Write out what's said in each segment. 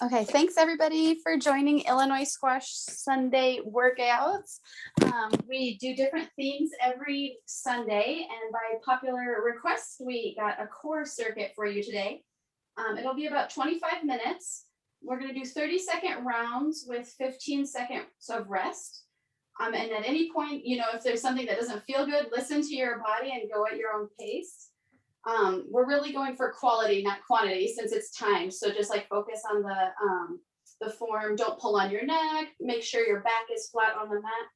Okay, thanks everybody for joining Illinois Squash Sunday workouts. We do different themes every Sunday, and by popular request, we got a core circuit for you today. It'll be about 25 minutes. We're going to do 30-second rounds with 15 seconds of rest. And at any point, if there's something that doesn't feel good, listen to your body and go at your own pace. We're really going for quality, not quantity, since it's time. So just like focus on the form. Don't pull on your neck. Make sure your back is flat on the mat.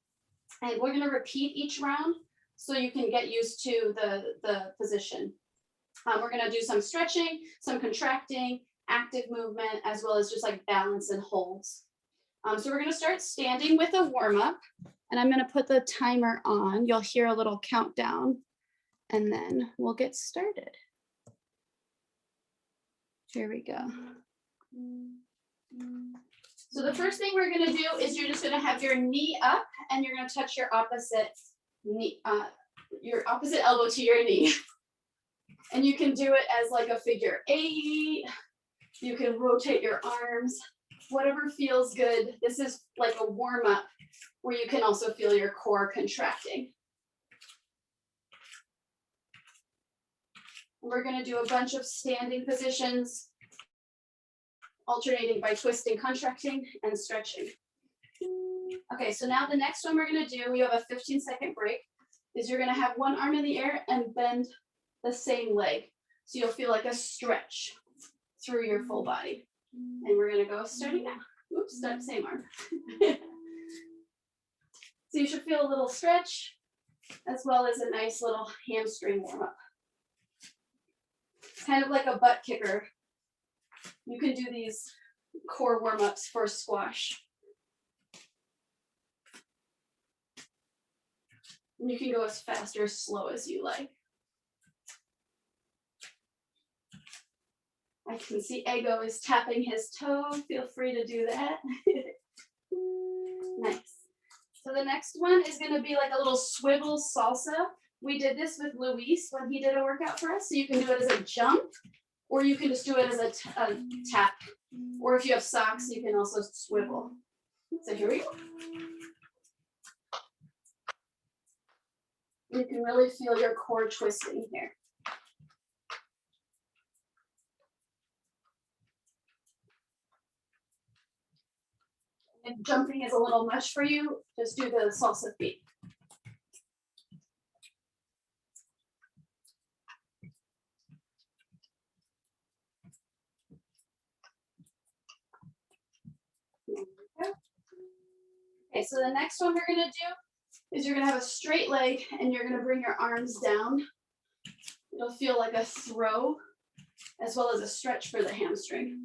And we're going to repeat each round so you can get used to the position. We're going to do some stretching, some contracting, active movement, as well as just like balance and holds. So we're going to start standing with a warm-up, and I'm going to put the timer on. You'll hear a little countdown, and then we'll get started. Here we go. So the first thing we're going to do is you're just going to have your knee up, and you're going to touch your opposite knee, your opposite elbow to your knee. And you can do it as like a figure 8. You can rotate your arms, whatever feels good. This is like a warm-up where you can also feel your core contracting. We're going to do a bunch of standing positions, alternating by twisting, contracting, and stretching. Okay, so now the next one we're going to do, we have a 15-second break, is you're going to have one arm in the air and bend the same leg. So you'll feel like a stretch through your full body. And we're going to go starting now. Oops, same arm. So you should feel a little stretch as well as a nice little hamstring warm-up. Kind of like a butt kicker. You can do these core warm-ups for squash. And you can go as fast or slow as you like. I can see Ego is tapping his toe. Feel free to do that. Nice. So the next one is going to be like a little swivel salsa. We did this with Luis when he did a workout for us. So you can do it as a jump, or you can just do it as a tap. Or if you have socks, you can also swivel. So here we go. You can really feel your core twisting here. If jumping is a little much for you, just do the salsa feet. Okay, so the next one we're going to do is you're going to have a straight leg and you're going to bring your arms down. It'll feel like a throw as well as a stretch for the hamstring.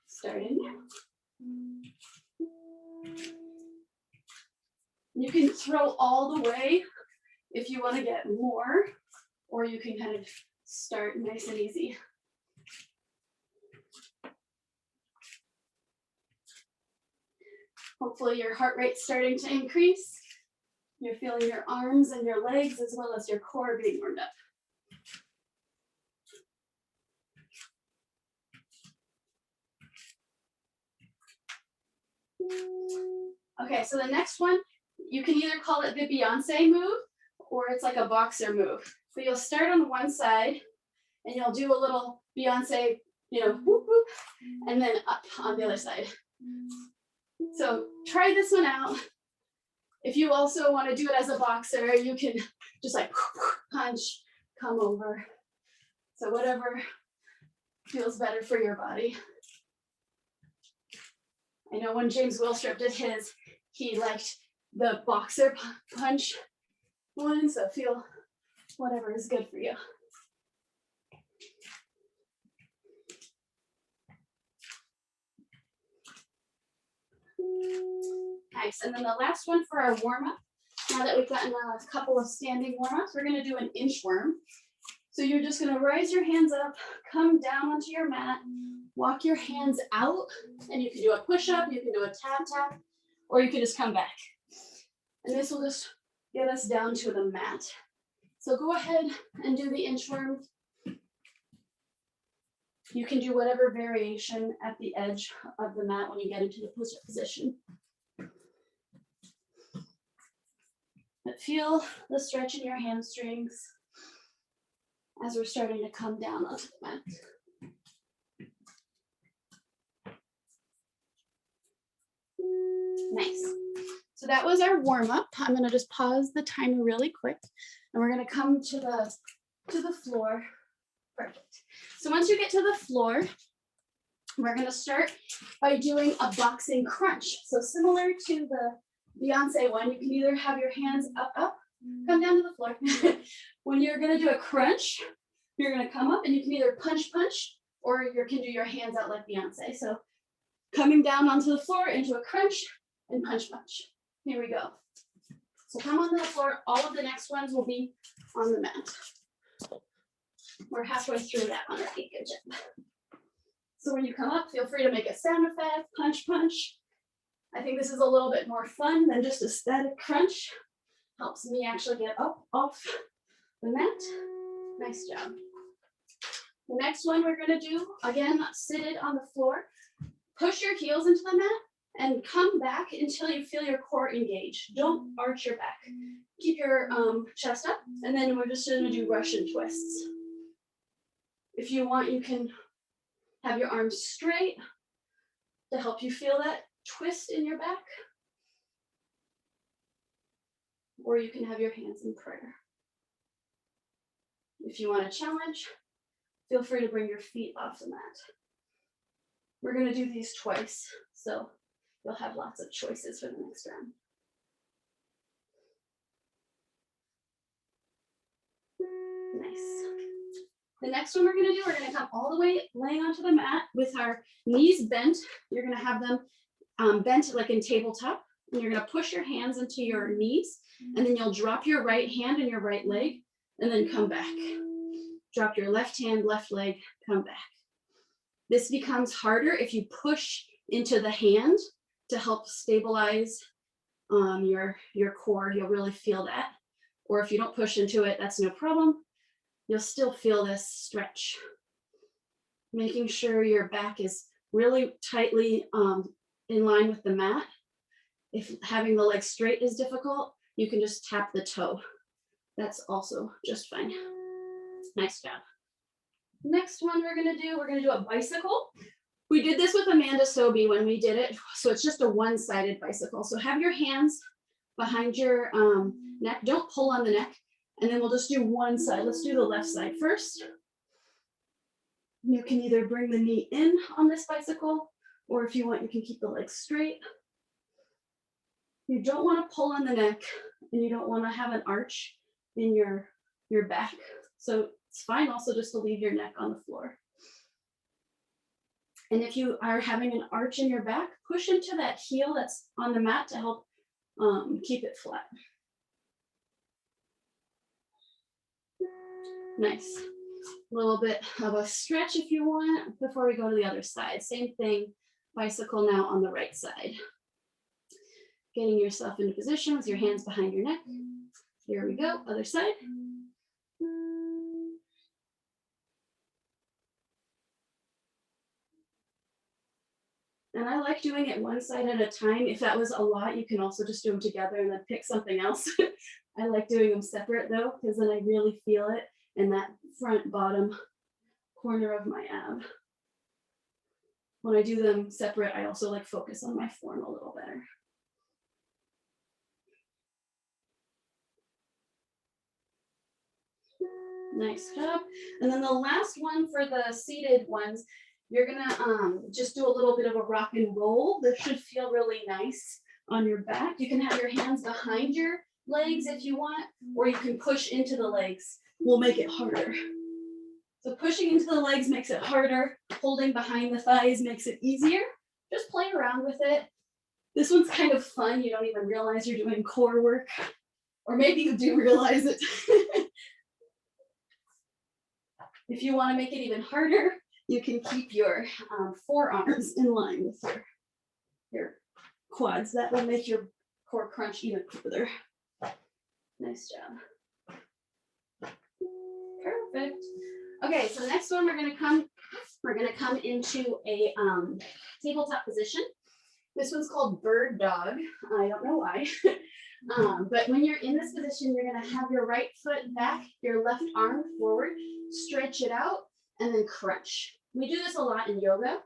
Starting now. You can throw all the way if you want to get more, or you can kind of start nice and easy. Hopefully your heart rate's starting to increase. You're feeling your arms and your legs as well as your core being warmed up. Okay, so the next one, you can either call it the Beyonce move or it's like a boxer move. So you'll start on one side and you'll do a little Beyonce, whoop, whoop, and then up on the other side. So try this one out. If you also want to do it as a boxer, you can just like punch, come over. So whatever feels better for your body. I know when James Willstrip did his, he liked the boxer punch one, so feel whatever is good for you. Nice, and then the last one for our warm-up, now that we've gotten a couple of standing warm-ups, we're going to do an inchworm. So you're just going to raise your hands up, come down onto your mat, walk your hands out, and you can do a push-up, you can do a tap, or you can just come back. And this will just get us down to the mat. So go ahead and do the inchworm. You can do whatever variation at the edge of the mat when you get into the push-up position. But feel the stretch in your hamstrings as we're starting to come down onto the mat. Nice. So that was our warm-up. I'm going to just pause the timer really quick, and we're going to come to the floor. Perfect. So once you get to the floor, we're going to start by doing a boxing crunch. So similar to the Beyonce one, you can either have your hands up, come down to the floor. When you're going to do a crunch, you're going to come up and you can either punch, or you can do your hands out like Beyonce. So coming down onto the floor into a crunch and punch. Here we go. So come on the floor. All of the next ones will be on the mat. We're halfway through that one already. Good job. So when you come up, feel free to make a sound effect, punch. I think this is a little bit more fun than just a static crunch. Helps me actually get up off the mat. Nice job. The next one we're going to do, again, seated on the floor. Push your heels into the mat and come back until you feel your core engage. Don't arch your back. Keep your chest up, and then we're just going to do Russian twists. If you want, you can have your arms straight to help you feel that twist in your back. Or you can have your hands in prayer. If you want a challenge, feel free to bring your feet off the mat. We're going to do these twice, so you'll have lots of choices for the next round. Nice. The next one we're going to do, we're going to come all the way laying onto the mat with our knees bent. You're going to have them bent like in tabletop. And you're going to push your hands into your knees, and then you'll drop your right hand and your right leg, and then come back. Drop your left hand, left leg, come back. This becomes harder if you push into the hand to help stabilize your core. You'll really feel that. Or if you don't push into it, that's no problem. You'll still feel this stretch. Making sure your back is really tightly in line with the mat. If having the leg straight is difficult, you can just tap the toe. That's also just fine. Nice job. Next one we're going to do a bicycle. We did this with Amanda Sobey when we did it. So it's just a one-sided bicycle. So have your hands behind your neck. Don't pull on the neck. And then we'll just do one side. Let's do the left side first. You can either bring the knee in on this bicycle, or if you want, you can keep the legs straight. You don't want to pull on the neck, and you don't want to have an arch in your back. So it's fine also just to leave your neck on the floor. And if you are having an arch in your back, push into that heel that's on the mat to help keep it flat. Nice. A little bit of a stretch if you want before we go to the other side. Same thing, bicycle now on the right side. Getting yourself into position with your hands behind your neck. Here we go, other side. And I like doing it one side at a time. If that was a lot, you can also just do them together and then pick something else. I like doing them separate though, because then I really feel it in that front bottom corner of my ab. When I do them separate, I also like focus on my form a little better. Nice job. And then the last one for the seated ones, you're gonna just do a little bit of a rock and roll. This should feel really nice on your back. You can have your hands behind your legs if you want, or you can push into the legs. We'll make it harder. So pushing into the legs makes it harder. Holding behind the thighs makes it easier. Just play around with it. This one's kind of fun. You don't even realize you're doing core work, or maybe you do realize it. If you want to make it even harder, you can keep your forearms in line with your quads. That will make your core crunch even further. Nice job. Perfect. Okay, so the next one we're going to come We're gonna come into a tabletop position. This one's called bird dog. I don't know why. But when you're in this position, you're gonna have your right foot back, your left arm forward, stretch it out, and then crunch. We do this a lot in yoga,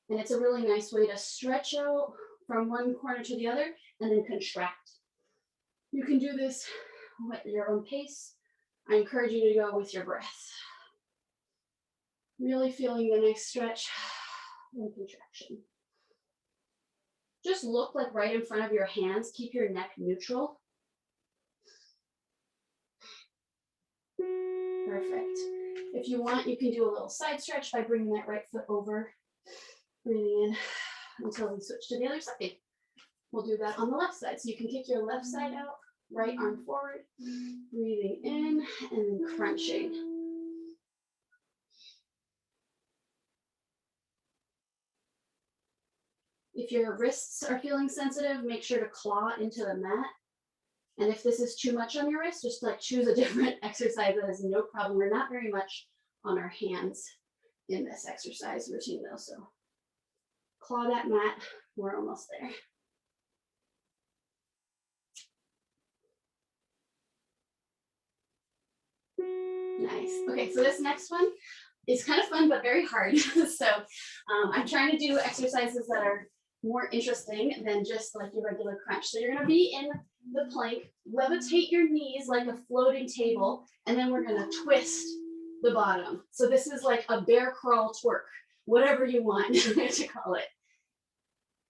and it's a really nice way to stretch out from one corner to the other and then contract. You can do this at your own pace. I encourage you to go with your breath. Really feeling the nice stretch and contraction. Just look like right in front of your hands. Keep your neck neutral. Perfect. If you want, you can do a little side stretch by bringing that right foot over, breathing in until we switch to the other side. We'll do that on the left side. So you can kick your left side out, right arm forward, breathing in and then crunching. If your wrists are feeling sensitive, make sure to claw into the mat. And if this is too much on your wrist, just like choose a different exercise. That is no problem. We're not very much on our hands in this exercise routine though. So claw that mat. We're almost there. Nice. Okay, so this next one is kind of fun, but very hard. So I'm trying to do exercises that are more interesting than just like your regular crunch. So you're gonna be in the plank, levitate your knees like a floating table, and then we're gonna twist the bottom. So this is like a bear crawl twerk, whatever you want to call it.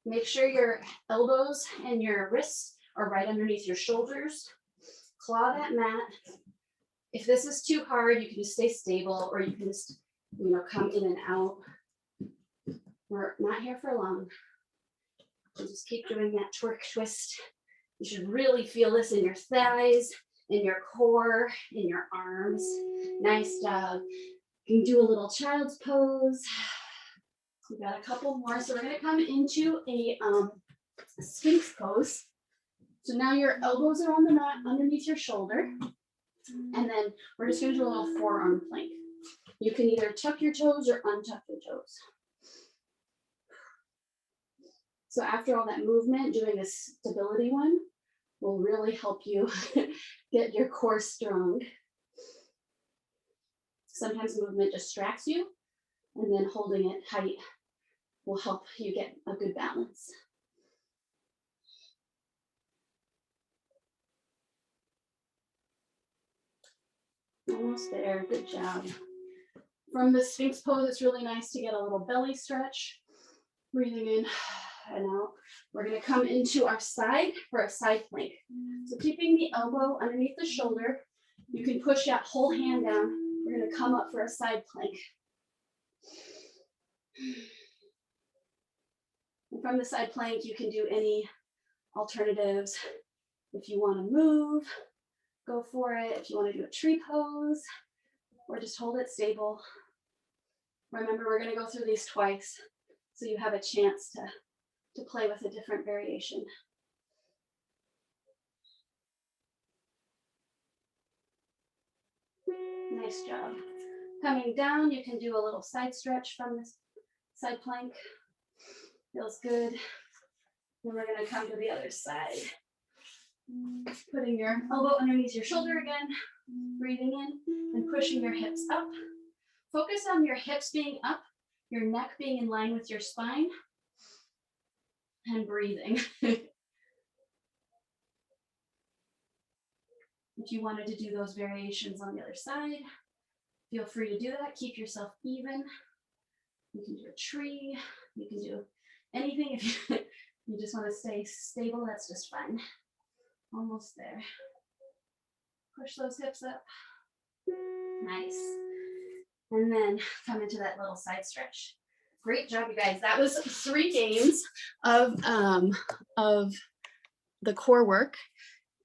Make sure your elbows and your wrists are right underneath your shoulders. Claw that mat. If this is too hard, you can just stay stable, or you can just, come in and out. We're not here for long. So just keep doing that twerk twist. You should really feel this in your thighs, in your core, in your arms. Nice job. You can do a little child's pose. We've got a couple more. So we're going to come into a Sphinx Pose. So now your elbows are on the mat underneath your shoulder. And then we're just going to do a little forearm plank. You can either tuck your toes or untuck your toes. So after all that movement, doing this stability one will really help you get your core strong. Sometimes movement distracts you, and then holding it tight will help you get a good balance. Almost there, good job. From the Sphinx Pose, it's really nice to get a little belly stretch. Breathing in and out. We're gonna come into our side for a side plank. So keeping the elbow underneath the shoulder, you can push that whole hand down. We're gonna come up for a side plank. And from the side plank, you can do any alternatives. If you wanna move, go for it. If you wanna do a tree pose, or just hold it stable. Remember, we're gonna go through these twice, so you have a chance to play with a different variation. Nice job. Coming down, you can do a little side stretch from this side plank. Feels good. Then we're gonna come to the other side. Putting your elbow underneath your shoulder again, breathing in and pushing your hips up. Focus on your hips being up, your neck being in line with your spine, and breathing. If you wanted to do those variations on the other side, feel free to do that. Keep yourself even. You can do a tree. You can do anything. If you just want to stay stable, that's just fine. Almost there. Push those hips up. Nice. And then come into that little side stretch. Great job, you guys. That was 3 games of the core work.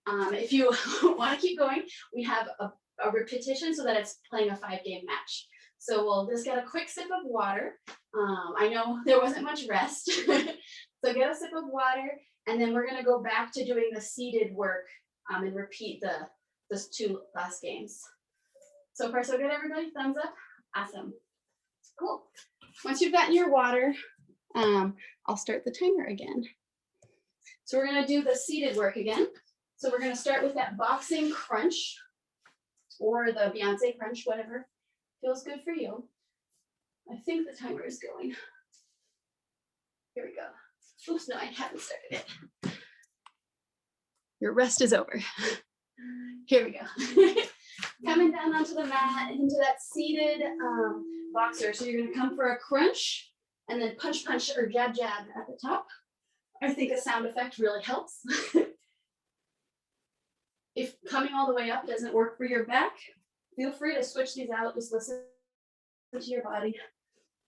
If you want to keep going, we have a repetition so that it's playing a 5-game match. So we'll just get a quick sip of water. I know there wasn't much rest. So get a sip of water, and then we're going to go back to doing the seated work and repeat those 2 last games. So far, so good, everybody? Thumbs up? Awesome. Cool. Once you've gotten your water, I'll start the timer again. So we're gonna do the seated work again. So we're gonna start with that boxing crunch or the Beyonce crunch, whatever feels good for you. I think the timer is going. Here we go. Oops, no, I haven't started it. Your rest is over. Here we go. Coming down onto the mat into that seated boxer. So you're gonna come for a crunch and then punch, punch, or jab, jab at the top. I think a sound effect really helps. If coming all the way up doesn't work for your back, feel free to switch these out. Just listen to your body.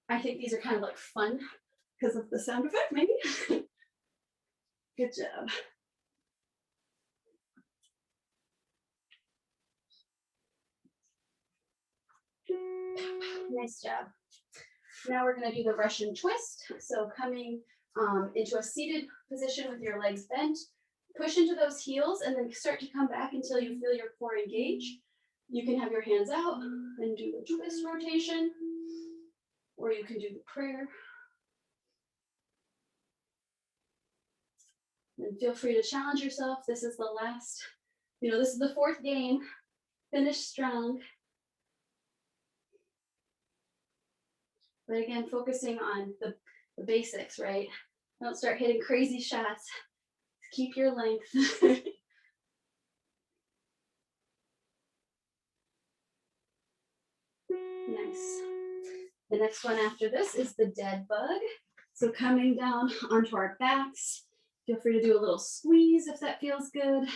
I think these are kind of like fun because of the sound effect, maybe. Good job. Nice job. Now we're going to do the Russian twist. So coming into a seated position with your legs bent, push into those heels and then start to come back until you feel your core engage. You can have your hands out and do the twist rotation, or you can do the prayer. And feel free to challenge yourself. This is the last, this is the fourth game. Finish strong. But again, focusing on the basics, right? Don't start hitting crazy shots. Keep your length. Nice. The next one after this is the dead bug. So coming down onto our backs, feel free to do a little squeeze if that feels good.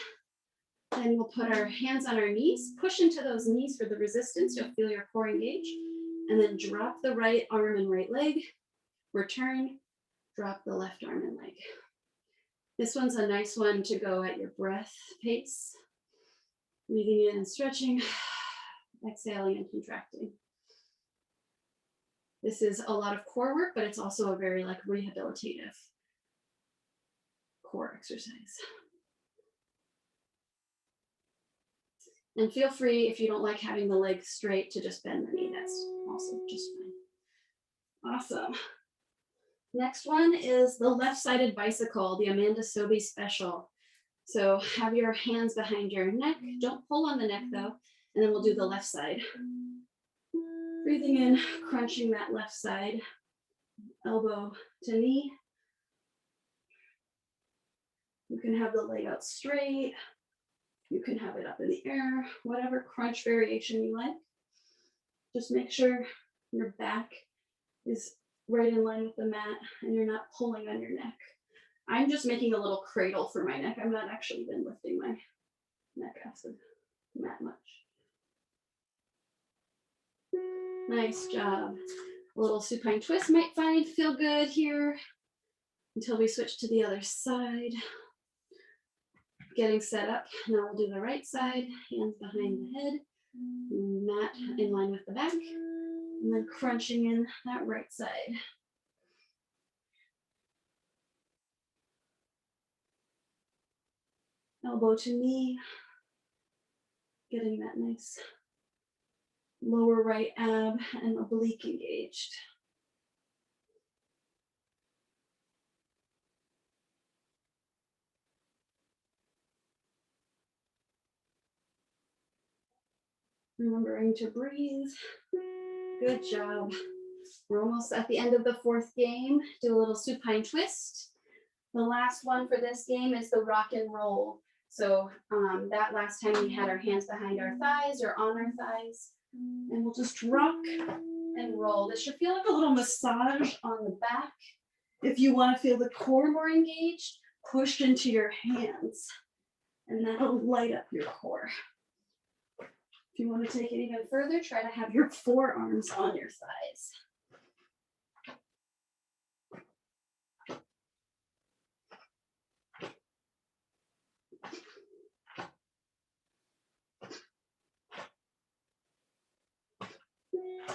Then we'll put our hands on our knees, push into those knees for the resistance. You'll feel your core engage. And then drop the right arm and right leg. Return, drop the left arm and leg. This one's a nice one to go at your breath pace. Breathing in and stretching, exhaling and contracting. This is a lot of core work, but it's also a very rehabilitative core exercise. And feel free, if you don't like having the leg straight, to just bend the knee. That's also just fine. Awesome. Next one is the left-sided bicycle, the Amanda Sobey special. So have your hands behind your neck. Don't pull on the neck though. And then we'll do the left side. Breathing in, crunching that left side, elbow to knee. You can have the leg out straight. You can have it up in the air, whatever crunch variation you like. Just make sure your back is right in line with the mat and you're not pulling on your neck. I'm just making a little cradle for my neck. I'm not actually even lifting my neck off the mat much. Nice job. A little supine twist might feel good here until we switch to the other side. Getting set up. Now we'll do the right side, hands behind the head, mat in line with the back, and then crunching in that right side. Elbow to knee, getting that nice lower right ab and oblique engaged. Remembering to breathe. Good job. We're almost at the end of the fourth game. Do a little supine twist. The last one for this game is the rock and roll. So that last time we had our hands behind our thighs or on our thighs. And we'll just rock and roll. This should feel like a little massage on the back. If you want to feel the core more engaged, push into your hands. And that'll light up your core. If you want to take it even further, try to have your forearms on your thighs.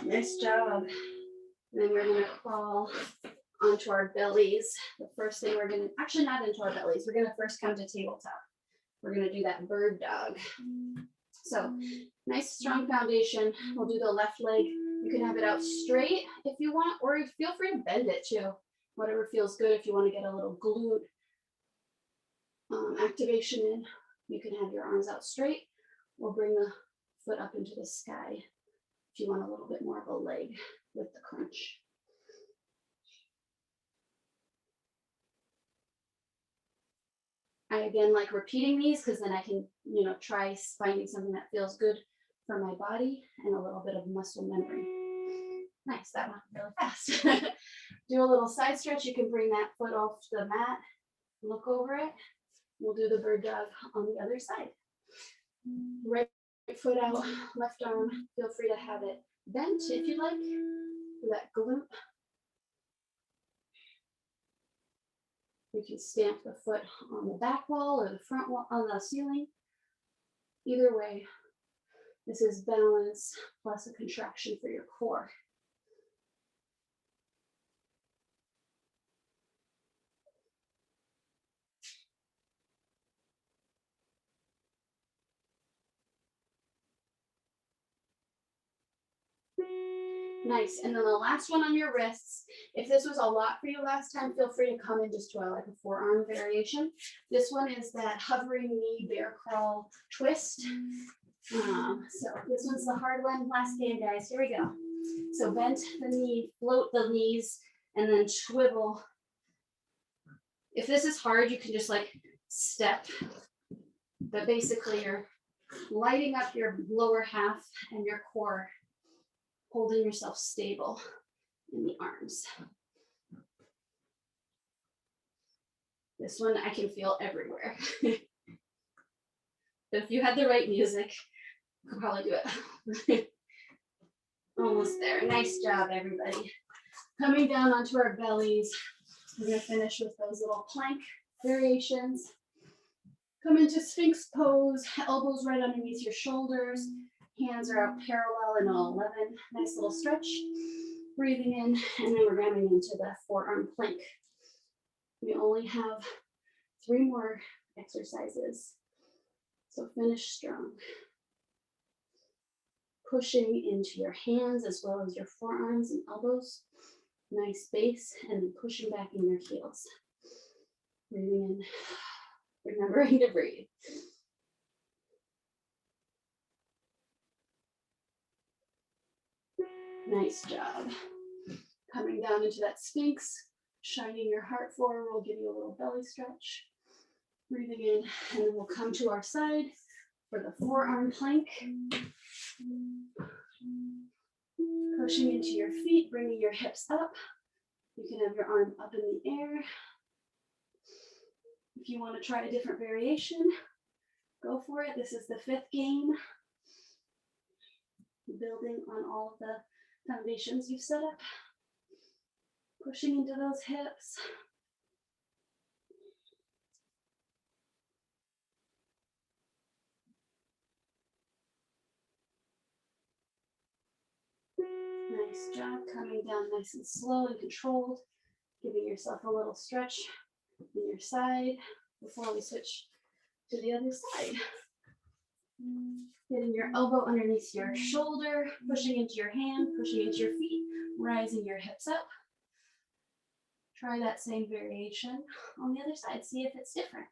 Nice job. And then we're going to crawl onto our bellies. The first thing we're going to, actually not into our bellies, we're going to first come to tabletop. We're going to do that bird dog. So nice strong foundation. We'll do the left leg You can have it out straight if you want, or feel free to bend it too. Whatever feels good. If you want to get a little glute activation in, you can have your arms out straight or bring the foot up into the sky if you want a little bit more of a leg with the crunch. I again like repeating these because then I can, try finding something that feels good for my body and a little bit of muscle memory. Nice, that went really fast. Do a little side stretch. You can bring that foot off the mat, look over it. We'll do the bird dog on the other side. Right foot out, left arm. Feel free to have it bent if you'd like, for that glute. You can stamp the foot on the back wall or the front wall on the ceiling. Either way, this is balance plus a contraction for your core. Nice. And then the last one on your wrists. If this was a lot for you last time, feel free to come in just to like a forearm variation. This one is that hovering knee bear crawl twist. So this one's the hard one. Last game, guys. Here we go. So bend the knee, float the knees, and then swivel. If this is hard, you can just like step. But basically, you're lighting up your lower half and your core, holding yourself stable in the arms. This one I can feel everywhere. But if you had the right music, you could probably do it. Almost there. Nice job, everybody. Coming down onto our bellies. We're going to finish with those little plank variations. Come into Sphinx Pose, elbows right underneath your shoulders. Hands are out parallel in an 11. Nice little stretch. Breathing in, and then we're going into the forearm plank. We only have 3 more exercises, so finish strong. Pushing into your hands as well as your forearms and elbows. Nice base, and then pushing back in your heels. Breathing in, remembering to breathe. Nice job. Coming down into that Sphinx, shining your heart forward. We'll give you a little belly stretch. Breathing in, and then we'll come to our side for the forearm plank. Pushing into your feet, bringing your hips up. You can have your arm up in the air. If you want to try a different variation, go for it. This is the 5th game. Building on all of the foundations you've set up. Pushing into those hips. Nice job. Coming down nice and slow and controlled. Giving yourself a little stretch in your side before we switch to the other side. Getting your elbow underneath your shoulder, pushing into your hand, pushing into your feet, rising your hips up. Try that same variation on the other side. See if it's different.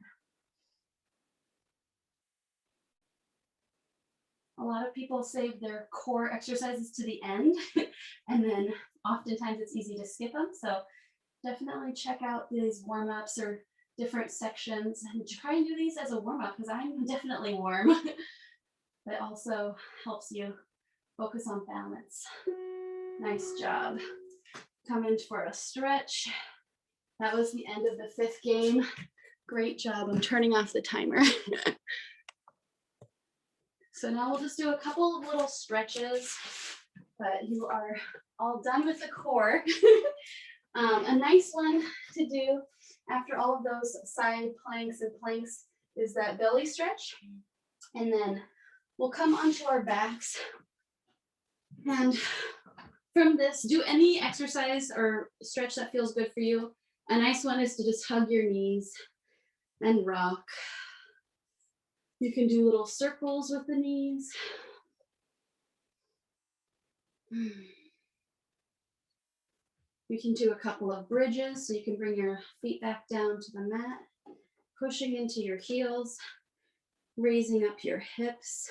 A lot of people save their core exercises to the end, and then oftentimes it's easy to skip them. So definitely check out these warm-ups or different sections and try and do these as a warm-up because I'm definitely warm. That also helps you focus on balance. Nice job. Come in for a stretch. That was the end of the 5th game. Great job. I'm turning off the timer. So now we'll just do a couple of little stretches, but you are all done with the core. A nice one to do after all of those side planks and planks is that belly stretch. And then we'll come onto our backs. And from this, do any exercise or stretch that feels good for you. A nice one is to just hug your knees and rock. You can do little circles with the knees. We can do a couple of bridges, so you can bring your feet back down to the mat, pushing into your heels, raising up your hips.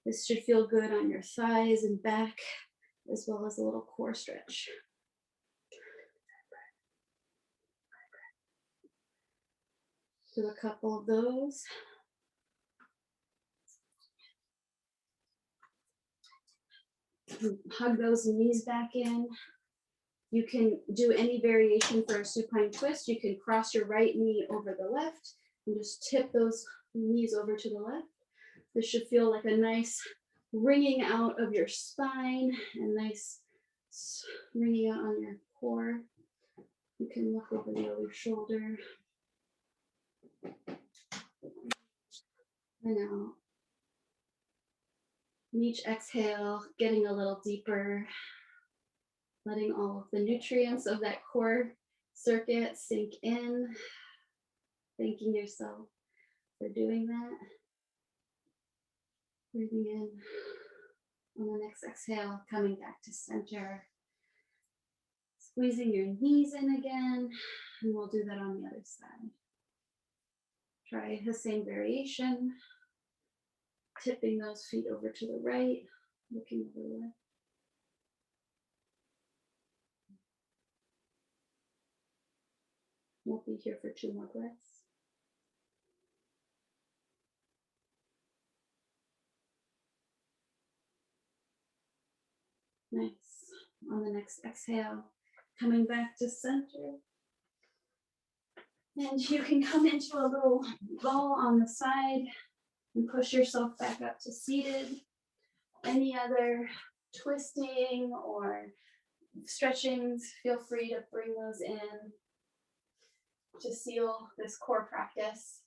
This should feel good on your thighs and back, as well as a little core stretch. Do a couple of those. Hug those knees back in. You can do any variation for a supine twist. You can cross your right knee over the left and just tip those knees over to the left. This should feel like a nice wringing out of your spine and nice wringing out on your core. You can look over your shoulder. And out. And each exhale, getting a little deeper, letting all of the nutrients of that core circuit sink in, thanking yourself for doing that. Breathing in. On the next exhale, coming back to center. Squeezing your knees in again, and we'll do that on the other side. Try the same variation. Tipping those feet over to the right, looking over the left. We'll be here for 2 more breaths. Nice. On the next exhale, coming back to center. And you can come into a little ball on the side and push yourself back up to seated. Any other twisting or stretchings, feel free to bring those in to seal this core practice.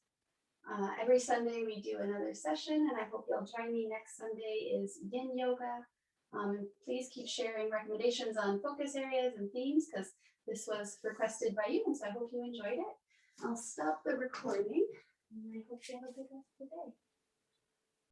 Every Sunday we do another session, and I hope you'll join me. Next Sunday is yin yoga. Please keep sharing recommendations on focus areas and themes, because this was requested by you, and so I hope you enjoyed it. I'll stop the recording, and I hope you have a good rest of the day.